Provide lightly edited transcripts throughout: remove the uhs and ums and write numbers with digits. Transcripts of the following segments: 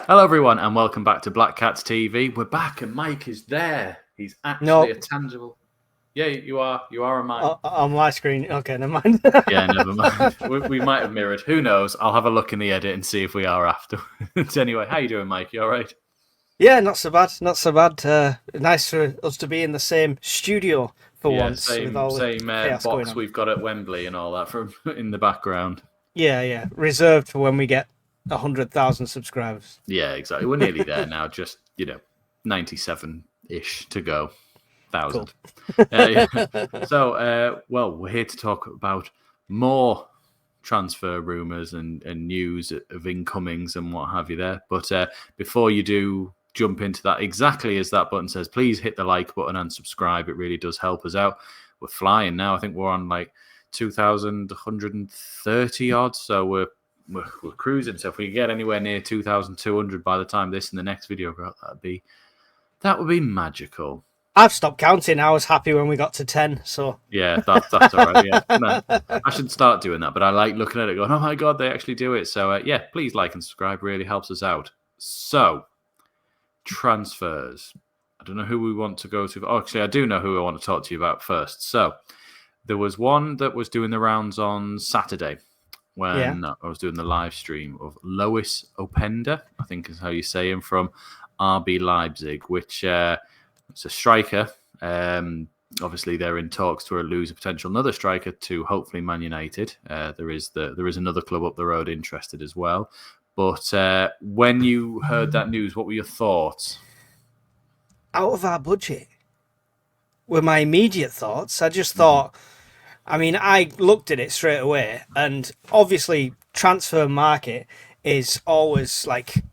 Hello, everyone, and welcome back to Black Cats TV. We're back, and Mike is there. He's actually a tangible. Yeah, you are. You are a Mike. On my screen. Okay, never mind. Yeah, never mind. We might have mirrored. Who knows? I'll have a look in the edit and see if we are afterwards. Anyway, how you doing, Mike? You all right? Yeah, not so bad. Not so bad. Nice for us to be in the same studio for once. Same box we've got at Wembley and all that from in the background. Yeah. Reserved for when we get 100,000 subscribers. Yeah, exactly. We're nearly there now. Just 97-ish to go. 1,000. Cool. So, we're here to talk about more transfer rumours and news of incomings and what have you there. But before you do jump into that, exactly as that button says, please hit the like button and subscribe. It really does help us out. We're flying now. I think we're on like 2,130 odd. So we're cruising. So if we get anywhere near 2,200 by the time this and the next video go out, that would be magical. I've stopped counting. I was happy when we got to 10. So yeah, that's all right. Yeah, no, I should start doing that. But I like looking at it, going, "Oh my god, they actually do it!" So please like and subscribe. Really helps us out. So transfers. I don't know who we want to go to. Oh, actually, I do know who I want to talk to you about first. So there was one that was doing the rounds on Saturday when I was doing the live stream of Lois Openda, I think is how you say him, from RB Leipzig, which it's a striker. Obviously, they're in talks to lose a potential another striker to hopefully Man United. There is another club up the road interested as well. But when you heard that news, what were your thoughts? Out of our budget were my immediate thoughts. I just thought, I looked at it straight away, and obviously transfer market is always like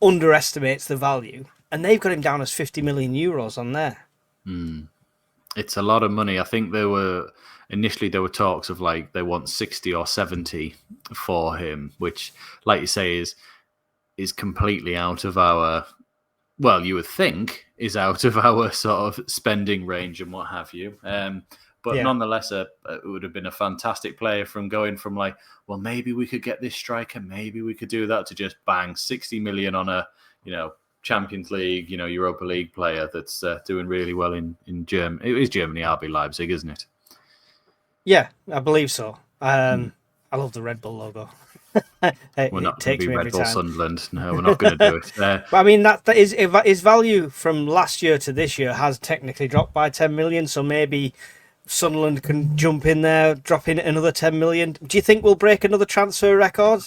underestimates the value, and they've got him down as 50 million euros on there. It's a lot of money. I think there were talks of like they want 60 or 70 for him, which, like you say, is completely out of our. Well, you would think is out of our sort of spending range and what have you. But nonetheless, it would have been a fantastic player from going from like, well, maybe we could get this striker, maybe we could do that, to just bang 60 million on a, Champions League, Europa League player that's doing really well in Germany. It is Germany, RB Leipzig, isn't it? Yeah, I believe so. I love the Red Bull logo. We're not going to be Red Bull Sunderland. No, we're not going to do it. But I mean, that is his value from last year to this year has technically dropped by 10 million. So maybe Sunderland can jump in there, drop in another 10 million. Do you think we'll break another transfer record?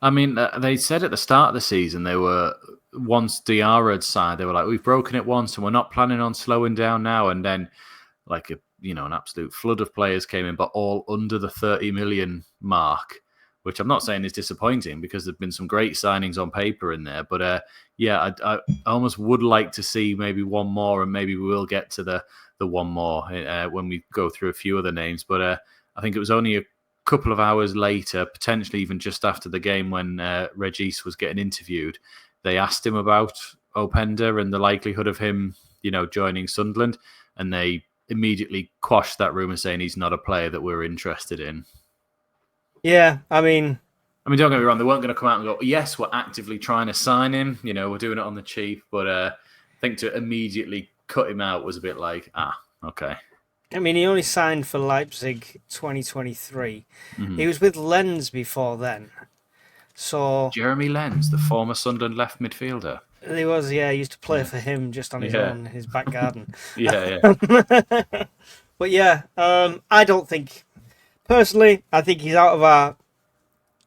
I mean, they said at the start of the season once Diarra had signed, they were like, we've broken it once and we're not planning on slowing down now. And then like an absolute flood of players came in, but all under the 30 million mark, which I'm not saying is disappointing because there've been some great signings on paper in there. But I almost would like to see maybe one more, and maybe we will get to the one more when we go through a few other names. But I think it was only a couple of hours later, potentially even just after the game, when Regis was getting interviewed, they asked him about Openda and the likelihood of him, joining Sunderland, and they immediately quashed that rumour, saying he's not a player that we're interested in. Yeah, I mean, don't get me wrong, they weren't going to come out and go, yes, we're actively trying to sign him, we're doing it on the cheap, but I think to immediately cut him out was a bit like, okay. I mean, he only signed for Leipzig 2023. Mm-hmm. He was with Lens before then. So Jeremy Lens, the former Sunderland left midfielder. He was, he used to play for him just on his own, his back garden. But I don't think, personally, I think he's out of our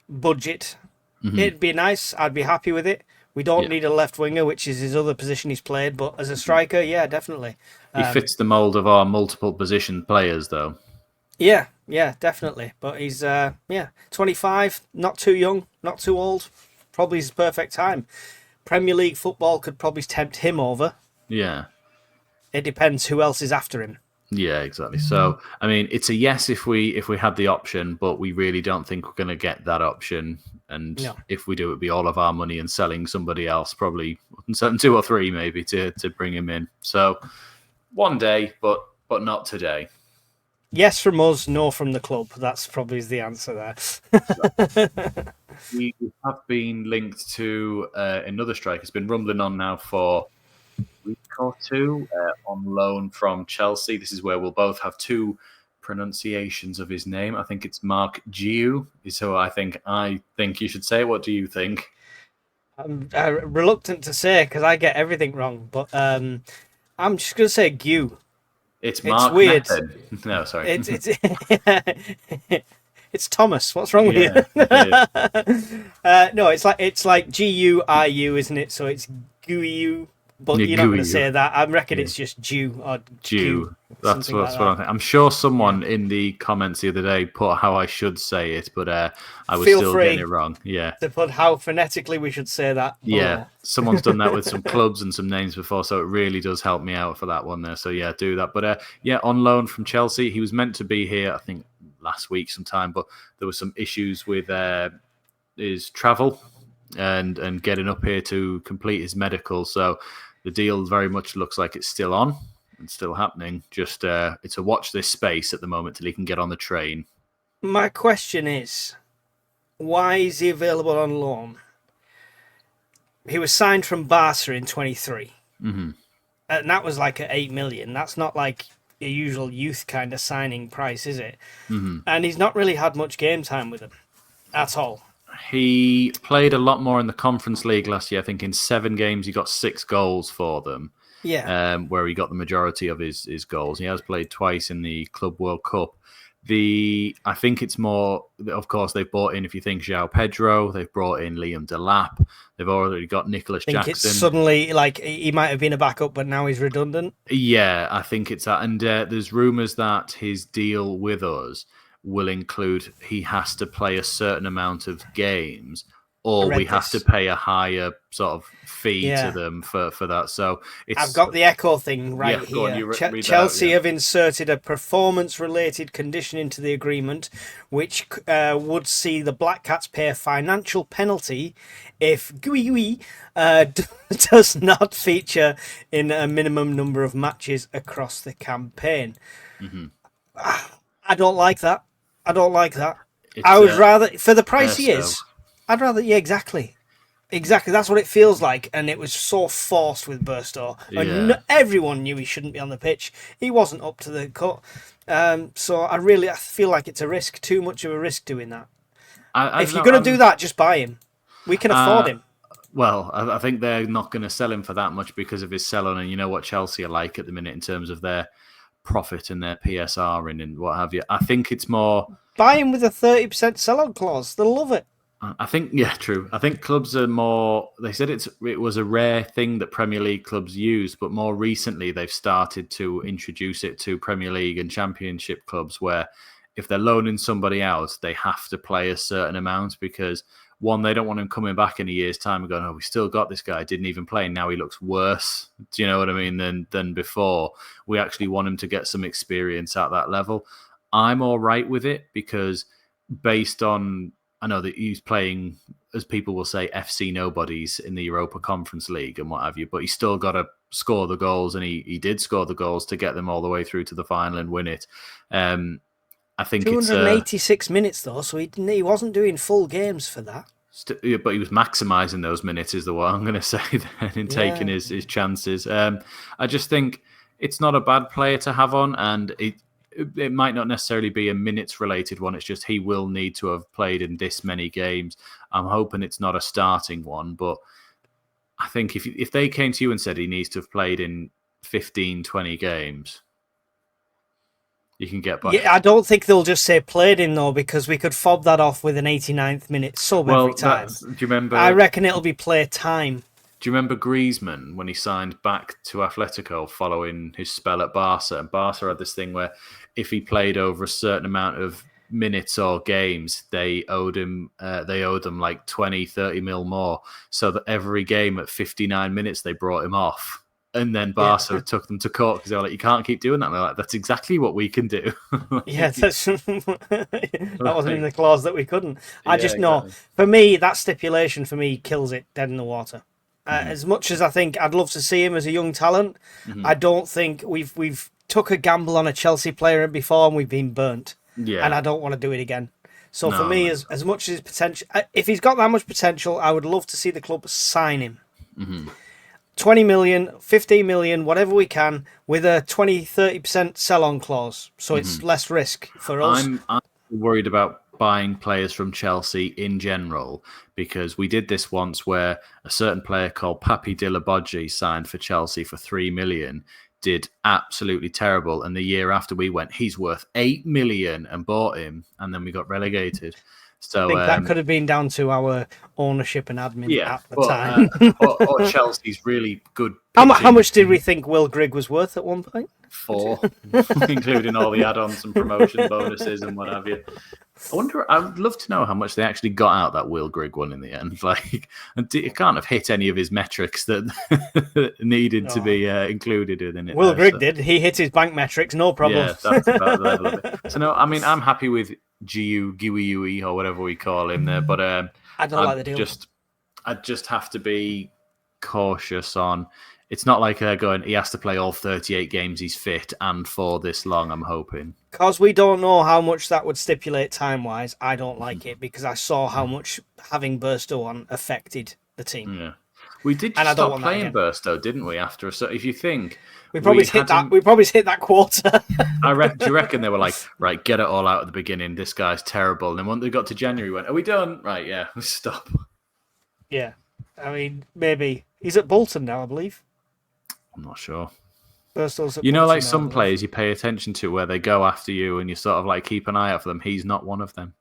budget. Mm-hmm. It'd be nice. I'd be happy with it. We don't need a left winger, which is his other position he's played. But as a striker, definitely. He fits the mould of our multiple position players, though. Yeah, definitely. But he's 25, not too young, not too old. Probably his perfect time. Premier League football could probably tempt him over. Yeah. It depends who else is after him. Yeah, exactly. So, I mean, it's a yes if we had the option, but we really don't think we're going to get that option. And if we do, it'd be all of our money and selling somebody else, probably 2 or 3 maybe to bring him in. So, one day, but not today. Yes from us, no from the club. That's probably the answer there. We have been linked to another striker. It's been rumbling on now for a week or two on loan from Chelsea. This is where we'll both have two pronunciations of his name. I think it's Mark Giu. So I think you should say it. What do you think? I'm reluctant to say because I get everything wrong, but I'm just gonna say Gu. It's It's Mark weird. Method. No, sorry. It's it's Thomas. What's wrong with Yeah, you? No, it's like GUIU, isn't it? So it's GUIU, but Yeah, you're not going to Guiu. say that. I reckon Yeah. it's just Jew or Jew. That's something like what I'm that. thinking. I'm sure someone in the comments the other day put how I should say it, but I was Feel still free getting it wrong. Yeah. to put how phonetically we should say that Yeah. below. Someone's done that with some clubs and some names before, so it really does help me out for that one there. So yeah, do that. But yeah, on loan from Chelsea. He was meant to be here, I think, last week sometime, but there were some issues with his travel and getting up here to complete his medical. So the deal very much looks like it's still on and still happening. Just it's a watch this space at the moment till he can get on the train. My question is, why is he available on loan? He was signed from Barca in 23. Mm-hmm. And that was like at 8 million. That's not like a usual youth kind of signing price, is it? Mm-hmm. And he's not really had much game time with them at all. He played a lot more in the Conference League last year. I think in 7 games he got 6 goals for them. Yeah. Where he got the majority of his goals. He has played twice in the Club World Cup. I think it's more, of course, they've brought in, if you think, João Pedro, they've brought in Liam Delap, they've already got Nicholas I think Jackson. it's suddenly like he might have been a backup, but now he's redundant. Yeah, I think it's that. And there's rumours that his deal with us will include he has to play a certain amount of games, or we have to pay a higher sort of fee to them for that. So I've got the Echo thing right Yeah, here. go on, you read that Chelsea out, yeah. have inserted a performance-related condition into the agreement, which would see the Black Cats pay a financial penalty if Gui does not feature in a minimum number of matches across the campaign. Mm-hmm. I don't like that. It's, I would rather, for the price he Burstow. is, I'd rather, yeah, exactly. That's what it feels like, and it was so forced with Burstow. Yeah. Everyone knew he shouldn't be on the pitch. He wasn't up to the cut. So I feel like it's a risk, too much of a risk doing that. If you're going to do that, just buy him. We can afford him. Well, I think they're not going to sell him for that much because of his sell-on, and you know what Chelsea are like at the minute in terms of their profit and their PSR and what have you. I think it's more... Buy him with a 30% sell-on clause. They'll love it. I think, yeah, true. I think clubs are more... They said it was a rare thing that Premier League clubs use, but more recently they've started to introduce it to Premier League and Championship clubs where if they're loaning somebody out, they have to play a certain amount because, one, they don't want him coming back in a year's time and going, oh, we still got this guy, didn't even play, and now he looks worse, do you know what I mean, than before. We actually want him to get some experience at that level. I'm all right with it because based on... I know that he's playing, as people will say, FC nobodies in the Europa Conference League and what have you, but he's still got to score the goals, and he did score the goals to get them all the way through to the final and win it. I think 286 minutes, though, so he wasn't doing full games for that. But he was maximising those minutes, is the what I'm going to say, then, in taking his chances. I just think it's not a bad player to have on, and it might not necessarily be a minutes-related one. It's just he will need to have played in this many games. I'm hoping it's not a starting one, but I think if they came to you and said he needs to have played in 15, 20 games, you can get by. Yeah, I don't think they'll just say played in, though, because we could fob that off with an 89th minute sub every time. Do you remember? I reckon it'll be play time. Do you remember Griezmann when he signed back to Atletico following his spell at Barca? And Barca had this thing where if he played over a certain amount of minutes or games, they owed them like 20, 30 mil more. So that every game at 59 minutes, they brought him off. And then Barca took them to court because they were like, you can't keep doing that. And they're like, that's exactly what we can do. Yeah, that wasn't in the clause that we couldn't. I just know, exactly. for me, that stipulation for me kills it dead in the water. As much as I think I'd love to see him as a young talent, I don't think we've took a gamble on a Chelsea player before and we've been burnt. Yeah. And I don't want to do it again. So No, for me, no. as much as his potential, if he's got that much potential, I would love to see the club sign him. 20 million, 15 million, whatever we can, with a 20-30% sell-on clause. So it's less risk for us. I'm worried about buying players from Chelsea in general, because we did this once where a certain player called Papi Dillabodji signed for Chelsea for 3 million, did absolutely terrible, and the year after we went, he's worth 8 million, and bought him, and then we got relegated. So I think that could have been down to our ownership and admin at the time. or Chelsea's really good. How much did we think Will Grigg was worth at one point? 4, including all the add-ons and promotion bonuses and what have you. I'd love to know how much they actually got out that Will Grigg one in the end. Like, it can't have hit any of his metrics that needed to be included within it. Will Grigg did. He hit his bank metrics, no problem. Yeah, that's about the level of it. So no, I mean, I'm happy with Giui or whatever we call him there, but I don't like the deal. I'd just have to be cautious on. It's not like going, he has to play all 38 games he's fit and for this long, I'm hoping. Because we don't know how much that would stipulate time-wise, I don't like it, because I saw how much having Burstow on affected the team. Yeah. We did just stop playing Burstow, didn't we, after a... So if you think... We probably hit that quarter. Do you reckon they were like, right, get it all out at the beginning, this guy's terrible. And then when they got to January, went, are we done? Right, yeah, stop. Yeah. I mean, maybe. He's at Bolton now, I believe. I'm not sure. Like Bolton some players you pay attention to where they go after you and you sort of like keep an eye out for them. He's not one of them.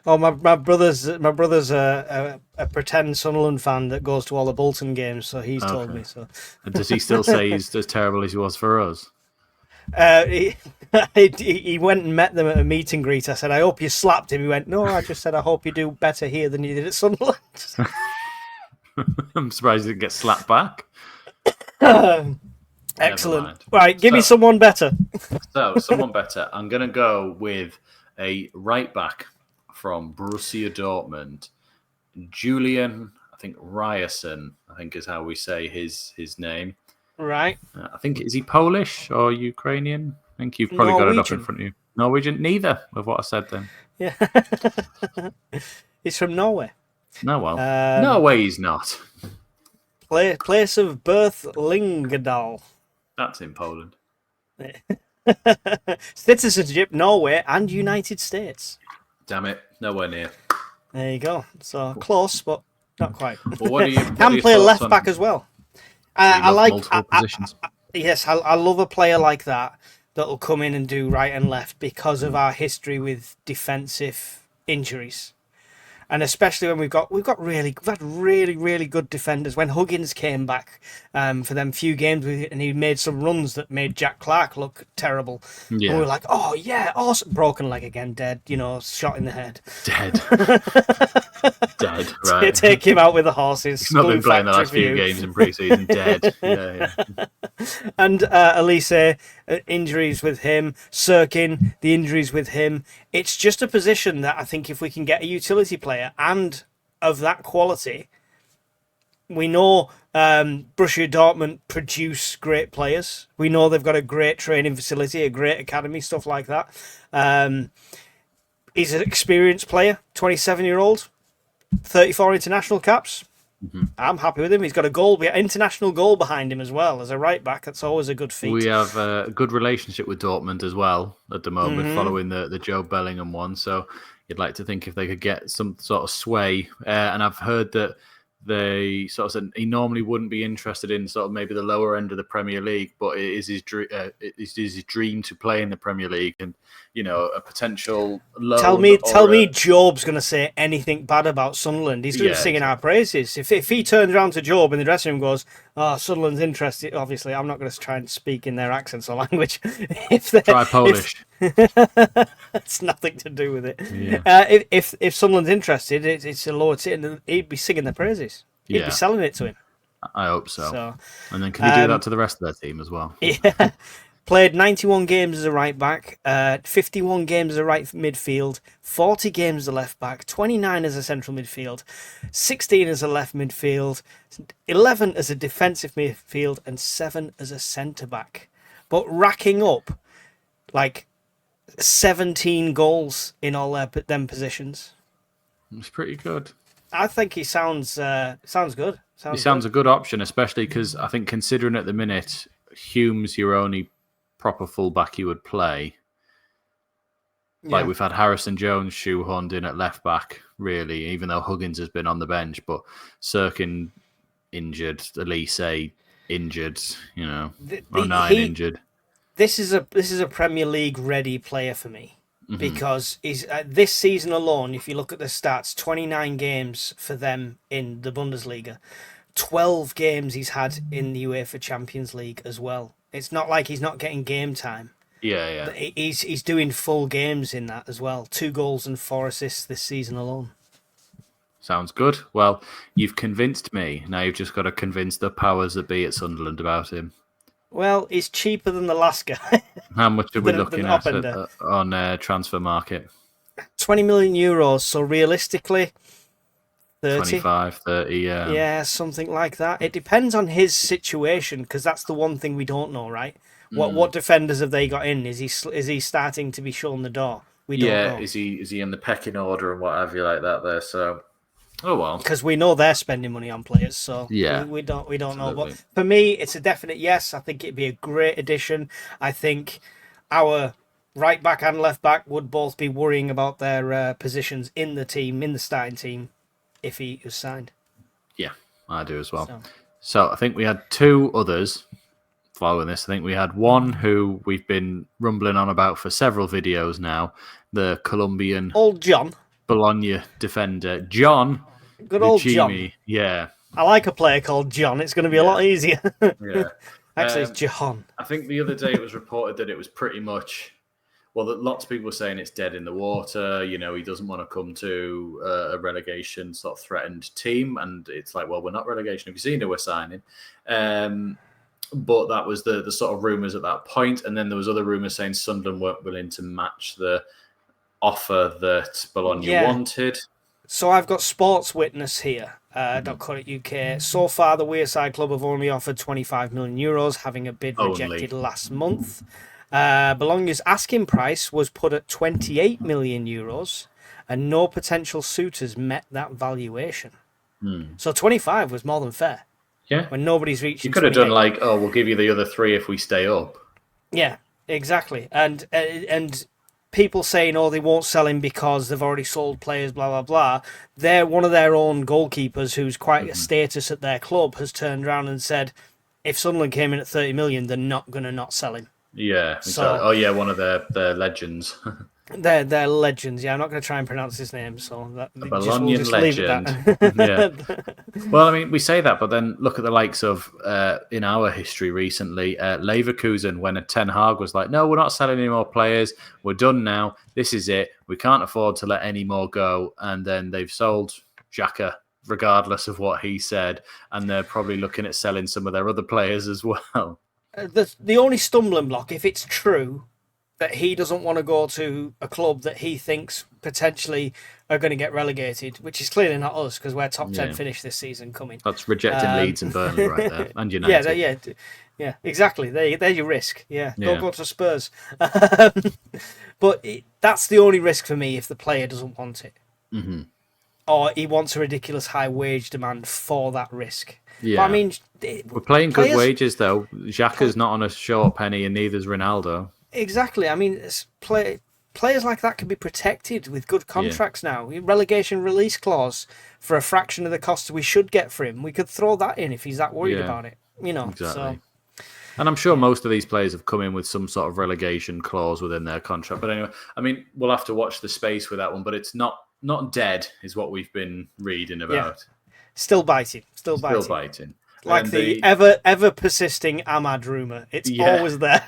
Oh, my brother's a pretend Sunderland fan that goes to all the Bolton games, so he's told me so. And does he still say he's as terrible as he was for us? He went and met them at a meet and greet. I said, I hope you slapped him. He went, no, I just said, I hope you do better here than you did at Sunderland. I'm surprised he didn't get slapped back. Excellent. Right, give me someone better. Someone better. I'm going to go with a right back from Borussia Dortmund. Julian, I think Ryerson, I think is how we say his name. Right. I think, is he Polish or Ukrainian? I think you've probably got it up in front of you. Norwegian? Neither of what I said then. Yeah. He's from Norway. No, well. Norway he's not. Place of birth, Lingedal. That's in Poland. Citizenship, Norway and United States. Damn it, nowhere near. There you go. So close, but not quite. Well, what can play left back as well. I like multiple positions. Yes, I love a player like that that'll come in and do right and left because of our history with defensive injuries. And especially when we've had really good defenders. When Huggins came back for them few games, and he made some runs that made Jack Clark look terrible. Yeah. And we were like, oh yeah, awesome. Broken leg again, dead. Shot in the head. Dead. Right. Take him out with the horses. He's not been playing the last few games in pre-season. Dead. Yeah. And Elise, injuries with him. Sirkin, the injuries with him. It's just a position that I think if we can get a utility player and of that quality, we know Borussia Dortmund produce great players. We know they've got a great training facility, a great academy, stuff like that. He's an experienced player, 27-year-old, 34 international caps. Mm-hmm. I'm happy with him. He's got international goal behind him as well as a right back. That's always a good feat. We have a good relationship with Dortmund as well at the moment, following the Joe Bellingham one. So you'd like to think if they could get some sort of sway. And I've heard that they sort of said he normally wouldn't be interested in sort of maybe the lower end of the Premier League, but it is his dream to play in the Premier League, and a potential loan. Tell me Job's going to say anything bad about Sunderland. He's going to be singing our praises. If he turns around to Job in the dressing room and goes, oh, Sunderland's interested, obviously I'm not going to try and speak in their accents or language. Try Polish. It's nothing to do with it. Yeah. If Sunderland's interested, it's a lower tier, and he'd be singing their praises. He'd be selling it to him. I hope so. And then can he do that to the rest of their team as well? Yeah. Played 91 games as a right back, 51 games as a right midfield, 40 games as a left back, 29 as a central midfield, 16 as a left midfield, 11 as a defensive midfield, and 7 as a centre back. but racking up like 17 goals in all them positions. It's pretty good. I think he sounds good. He sounds a good option, especially because I think considering at the minute Hume's your only proper fullback you would play. Like we've had Harrison Jones shoehorned in at left back, really, even though Huggins has been on the bench, but Sirkin injured, Elise injured, injured. This is a Premier League ready player for me. Because he's this season alone, if you look at the stats, 29 games for them in the Bundesliga, 12 games he's had in the UEFA Champions League as well. It's not like he's not getting game time. Yeah. He's doing full games in that as well. 2 goals and 4 assists this season alone. Sounds good. Well, you've convinced me. Now you've just got to convince the powers that be at Sunderland about him. Well, he's cheaper than the last guy. How much are we looking at on transfer market? 20 million euros. So realistically, 30. 25, 30, yeah. Yeah, something like that. It depends on his situation, because that's the one thing we don't know, right? What defenders have they got in? Is he starting to be shown the door? We don't know. Is he in the pecking order and what have you like that there? So, oh well. Because we know they're spending money on players, so we don't know. But for me, it's a definite yes. I think it'd be a great addition. I think our right back and left back would both be worrying about their positions in the team, in the starting team, if he was signed. Yeah, I do as well. So I think we had 2 others following this. I think we had one who we've been rumbling on about for several videos now, the Colombian old John Bologna defender, John. Good old John. Yeah. I like a player called John. It's going to be a lot easier. Yeah. Actually, it's John. I think the other day it was reported that it was pretty much, that lots of people were saying it's dead in the water. He doesn't want to come to a relegation sort of threatened team. And it's like, well, we're not relegation. Have you seen who we're signing? But that was the sort of rumours at that point. And then there was other rumours saying Sunderland weren't willing to match the offer that Bologna wanted. So I've got Sports Witness here, .co.uk. So far, the Wearside Club have only offered 25 million euros, having a bid rejected last month. Bologna's asking price was put at 28 million euros, and no potential suitors met that valuation. So 25 was more than fair. Yeah. When nobody's reaching. You could have done we'll give you the other 3 if we stay up. Yeah, exactly. And people saying, they won't sell him because they've already sold players, blah, blah, blah. They're one of their own goalkeepers who's quite a status at their club has turned around and said, if Sunderland came in at 30 million, they're not going to not sell him. Yeah. Exactly. So, one of their legends. They're legends. Yeah, I'm not going to try and pronounce his name, so that a Bologna legend. Yeah. Well, I mean, we say that, but then look at the likes of in our history recently, Leverkusen, when Ten Hag was like, "No, we're not selling any more players. We're done now. This is it. We can't afford to let any more go." And then they've sold Xhaka, regardless of what he said, and they're probably looking at selling some of their other players as well. The only stumbling block, if it's true that he doesn't want to go to a club that he thinks potentially are going to get relegated, which is clearly not us because we're top 10 finish this season coming. That's rejecting Leeds and Burnley right there, and United. Yeah, exactly. There's your risk. Yeah, don't go to Spurs. But that's the only risk for me if the player doesn't want it. Mm-hmm. Or he wants a ridiculous high wage demand for that risk. Yeah. But I mean, we're playing good wages though. Xhaka's not on a short penny, and neither's Ronaldo. Exactly. I mean, players like that can be protected with good contracts now. Relegation release clause for a fraction of the cost we should get for him. We could throw that in if he's that worried about it. Exactly. So. And I'm sure most of these players have come in with some sort of relegation clause within their contract. But anyway, I mean, we'll have to watch the space with that one. But it's not dead, is what we've been reading about. Yeah. Still biting. Like the ever persisting Ahmad rumour. It's always there.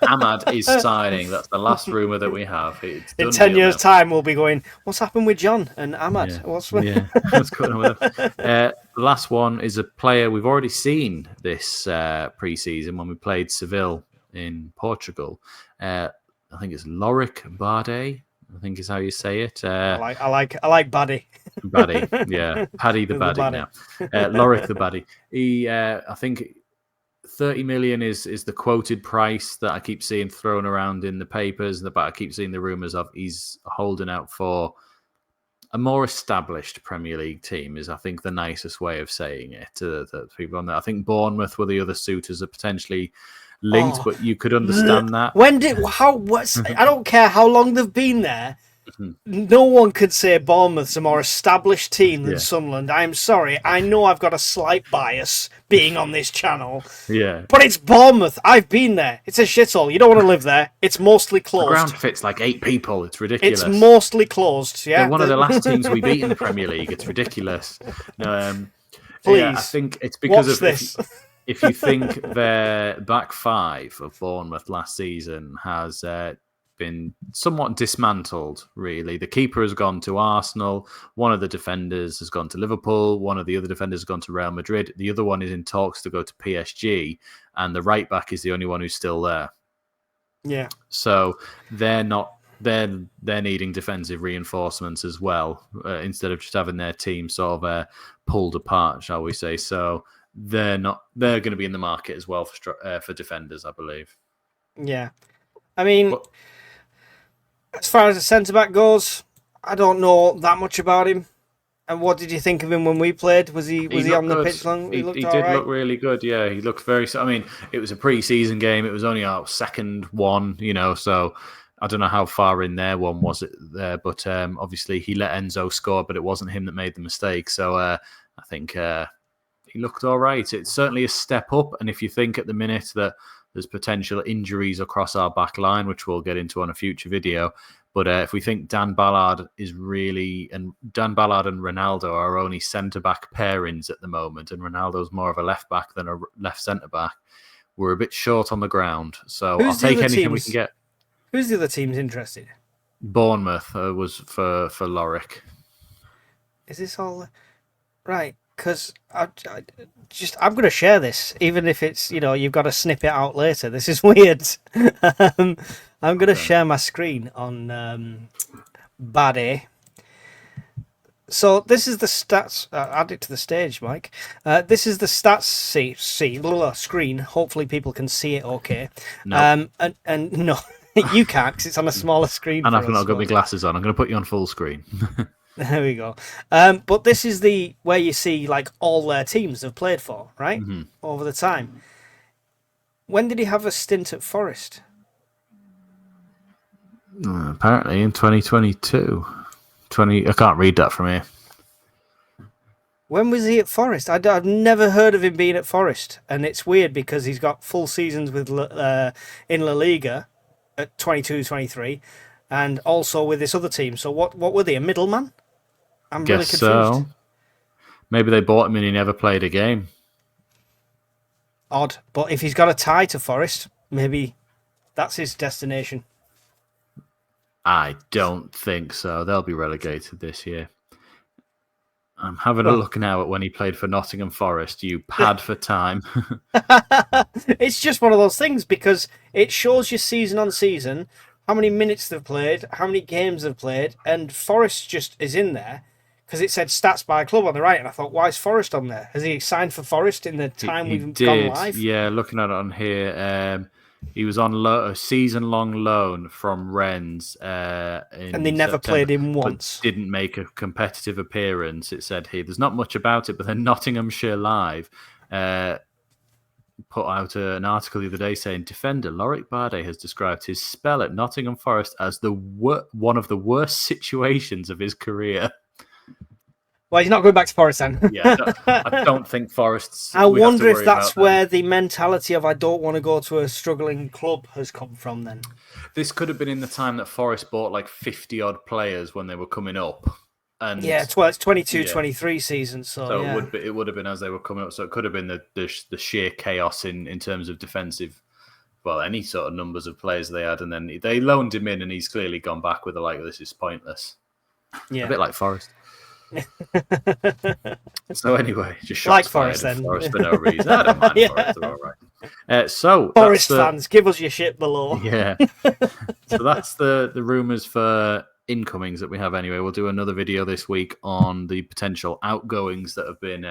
Ahmad is signing. That's the last rumour that we have. In 10 years' time, we'll be going, what's happened with John and Ahmad? Yeah. What's going on with them? The last one is a player we've already seen this pre-season when we played Seville in Portugal. I think it's Lorik Bade. I think is how you say it. I like Buddy. Buddy, yeah. Paddy the Buddy now. Lorik the Buddy. He, I think 30 million is the quoted price that I keep seeing thrown around in the papers, but I keep seeing the rumours of he's holding out for a more established Premier League team is, I think, the nicest way of saying it to the people on there. I think Bournemouth were the other suitors are potentially linked, but you could understand that. I don't care how long they've been there. No one could say Bournemouth's a more established team than Sunderland. I'm sorry. I know I've got a slight bias being on this channel. Yeah. But it's Bournemouth. I've been there. It's a shithole. You don't want to live there. It's mostly closed. The ground fits like 8 people. It's ridiculous. It's mostly closed. Yeah. They're one of the last teams we beat in the Premier League. It's ridiculous. No, please. Yeah, I think it's because of this. If you think their back five of Bournemouth last season has been somewhat dismantled, really. The keeper has gone to Arsenal. One of the defenders has gone to Liverpool. One of the other defenders has gone to Real Madrid. The other one is in talks to go to PSG. And the right back is the only one who's still there. Yeah. So they're needing defensive reinforcements as well, instead of just having their team sort of pulled apart, shall we say. So they're going to be in the market as well for defenders, I believe. Yeah. I mean, as far as the centre-back goes, I don't know that much about him. And what did you think of him when we played? Was he on the pitch long? He did look really good, yeah. He looked very... I mean, it was a pre-season game. It was only our second one, so I don't know how far in their one was it there. But obviously he let Enzo score, but it wasn't him that made the mistake. So I think he looked all right. It's certainly a step up. And if you think at the minute that there's potential injuries across our back line, which we'll get into on a future video. But if we think Dan Ballard and Ronaldo are our only centre-back pairings at the moment, and Ronaldo's more of a left-back than a left centre-back, we're a bit short on the ground. So I'll take anything we can get. Who's the other teams interested? Bournemouth was for Lorick. Is this all... Right. Because I'm going to share this, even if it's, you've got to snip it out later. This is weird. I'm going to share my screen on Baddy. So this is the stats. Add it to the stage, Mike. This is the stats screen. Hopefully people can see it okay. No. And no, you can't because it's on a smaller screen. And I've not got my glasses on. I'm going to put you on full screen. There we go. But this is where you see like all their teams have played for, right? Mm-hmm. Over the time. When did he have a stint at Forest? Apparently in 2022. I can't read that from here. When was he at Forest? I've never heard of him being at Forest, and it's weird because he's got full seasons with in La Liga at 22-23, and also with this other team. So what were they? A middleman? I'm really confused. So. Maybe they bought him and he never played a game. Odd. But if he's got a tie to Forest, maybe that's his destination. I don't think so. They'll be relegated this year. I'm having a look now at when he played for Nottingham Forest. You pad for time. It's just one of those things because it shows you season on season how many minutes they've played, how many games they've played, and Forest just is in there because it said stats by club on the right, and I thought, why is Forest on there? Has he signed for Forest in the time we've gone live? Yeah, looking at it on here, he was on a season-long loan from Rennes. And they never played him once. Didn't make a competitive appearance, it said here. There's not much about it, but then Nottinghamshire Live put out an article the other day saying defender Lorik Bade has described his spell at Nottingham Forest as one of the worst situations of his career. Well, he's not going back to Forest then. Yeah, I don't think Forest's... I wonder if that's where the mentality of I don't want to go to a struggling club has come from then. This could have been in the time that Forest bought like 50-odd players when they were coming up. And yeah, it's 22-23 season, so yeah. It would have been as they were coming up. So it could have been the sheer chaos in terms of defensive, well, any sort of numbers of players they had, and then they loaned him in, and he's clearly gone back with this is pointless. Yeah, a bit like Forest. So anyway, just like Forest then. Forest for no reason. I don't mind Forest. They're all right. So Forest fans, give us your shit below. Yeah. So that's the rumours for incomings that we have anyway. We'll do another video this week on the potential outgoings that have been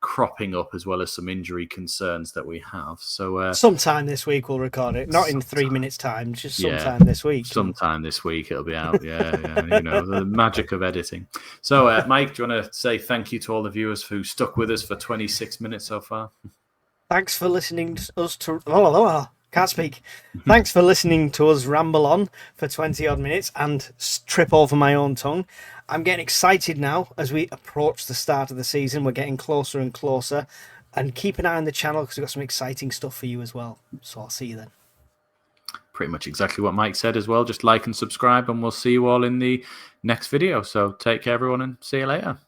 cropping up, as well as some injury concerns that we have. So sometime this week we'll record it. Not in 3 minutes' time, just sometime this week. Sometime this week it'll be out. Yeah. The magic of editing. So, Mike, do you want to say thank you to all the viewers who stuck with us for 26 minutes so far? Thanks for listening to us can't speak. Thanks for listening to us ramble on for 20 odd minutes and trip over my own tongue. I'm getting excited now as we approach the start of the season. We're getting closer and closer. And keep an eye on the channel because we've got some exciting stuff for you as well. So I'll see you then. Pretty much exactly what Mike said as well. Just like and subscribe, and we'll see you all in the next video. So take care, everyone, and see you later.